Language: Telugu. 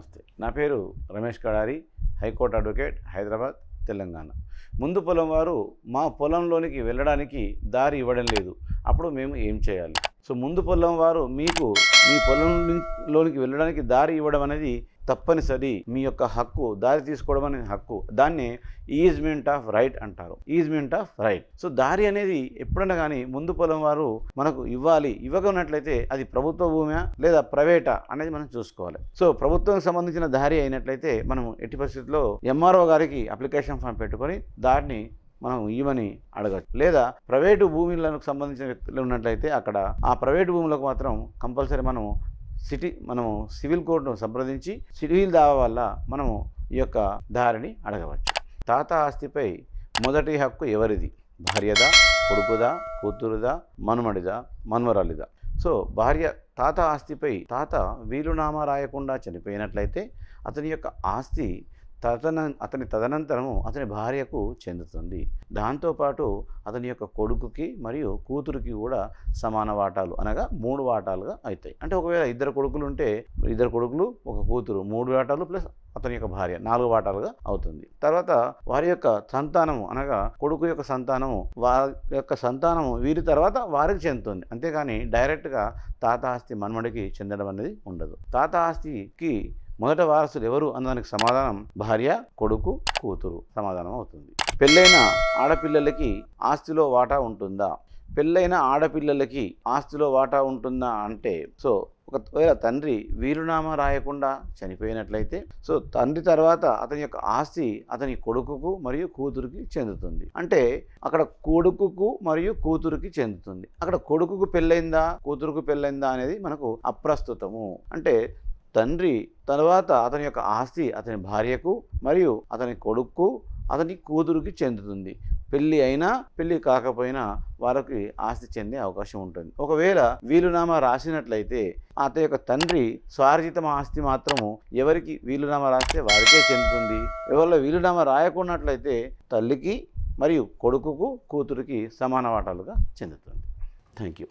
నమస్తే, నా పేరు రమేష్ కడారి, హైకోర్టు అడ్వకేట్, హైదరాబాద్, తెలంగాణ. ముందు పొలం వారు మా పొలంలోనికి వెళ్ళడానికి దారి ఇవ్వడం లేదు, అప్పుడు మేము ఏం చేయాలి? సో ముందు పొలం వారు మీకు మీ పొలంలోనికి వెళ్ళడానికి దారి ఇవ్వడం అనేది తప్పనిసరి, మీ యొక్క హక్కు, దారి తీసుకోవడం అనేది హక్కు. దాన్ని ఈజ్మెంట్ ఆఫ్ రైట్ అంటారు, ఈజ్మెంట్ ఆఫ్ రైట్. సో దారి అనేది ఎప్పుడైనా కానీ ముందు పొలం వారు మనకు ఇవ్వాలి. ఇవ్వకున్నట్లయితే అది ప్రభుత్వ భూమి లేదా ప్రైవేటా అనేది మనం చూసుకోవాలి. సో ప్రభుత్వానికి సంబంధించిన దారి అయినట్లయితే మనం ఎట్టి పరిస్థితుల్లో ఎంఆర్ఓ గారికి అప్లికేషన్ ఫామ్ పెట్టుకొని దారిని మనం ఇవ్వని అడగచ్చు. లేదా ప్రైవేటు భూములకు సంబంధించిన వ్యక్తులు ఉన్నట్లయితే అక్కడ ఆ ప్రైవేటు భూములకు మాత్రం కంపల్సరీ మనము సివిల్ కోర్టును సంప్రదించి సివిల్ దావా వల్ల మనము ఈ యొక్క దారిని అడగవచ్చు. తాత ఆస్తిపై మొదటి హక్కు ఎవరిది? భార్యదా, కొడుకుదా, కూతురుదా, మనుమడిదా, మన్వరాలిదా? సో భార్య తాత ఆస్తిపై తాత వీలునామా రాయకుండా చనిపోయినట్లయితే అతని యొక్క ఆస్తి అతని తదనంతరము అతని భార్యకు చెందుతుంది. దాంతోపాటు అతని యొక్క కొడుకుకి మరియు కూతురికి కూడా సమాన వాటాలు, అనగా 3 వాటాలుగా అవుతాయి. అంటే ఒకవేళ 2 కొడుకులు ఉంటే 2 కొడుకులు, 1 కూతురు, 3 వాటాలు ప్లస్ అతని యొక్క భార్య 4 వాటాలుగా అవుతుంది. తర్వాత వారి యొక్క సంతానము, అనగా కొడుకు యొక్క సంతానము, వారి యొక్క సంతానము వీరి తర్వాత వారికి చెందుతుంది. అంతేగాని డైరెక్ట్గా తాత ఆస్తి మన్మడికి చెందడం అనేది ఉండదు. తాత ఆస్తికి మొదట వారసులు ఎవరు అన్నదానికి సమాధానం భార్య, కొడుకు, కూతురు సమాధానం అవుతుంది. పెళ్ళైన ఆడపిల్లలకి ఆస్తిలో వాటా ఉంటుందా? పెళ్ళైన ఆడపిల్లలకి ఆస్తిలో వాటా ఉంటుందా అంటే, సో ఒకవేళ తండ్రి వీలునామా రాయకుండా చనిపోయినట్లయితే సో తండ్రి తర్వాత అతని యొక్క ఆస్తి అతని కొడుకుకు మరియు కూతురికి చెందుతుంది. అంటే అక్కడ కొడుకుకు మరియు కూతురికి చెందుతుంది. అక్కడ కొడుకుకు పెళ్ళైందా, కూతురుకు పెళ్ళైందా అనేది మనకు అప్రస్తుతము. అంటే తండ్రి తర్వాత అతని యొక్క ఆస్తి అతని భార్యకు మరియు అతని కొడుకు, అతని కూతురుకి చెందుతుంది. పెళ్ళి అయినా పెళ్ళి కాకపోయినా వారికి ఆస్తి చెందే అవకాశం ఉంటుంది. ఒకవేళ వీలునామా రాసినట్లయితే అతని యొక్క తండ్రి స్వార్జిత ఆస్తి మాత్రము ఎవరికి వీలునామా రాస్తే వారికే చెందుతుంది. ఎవరిలో వీలునామా రాయకున్నట్లయితే తల్లికి మరియు కొడుకుకు, కూతురికి సమాన వాటాలుగా చెందుతుంది. Thank you.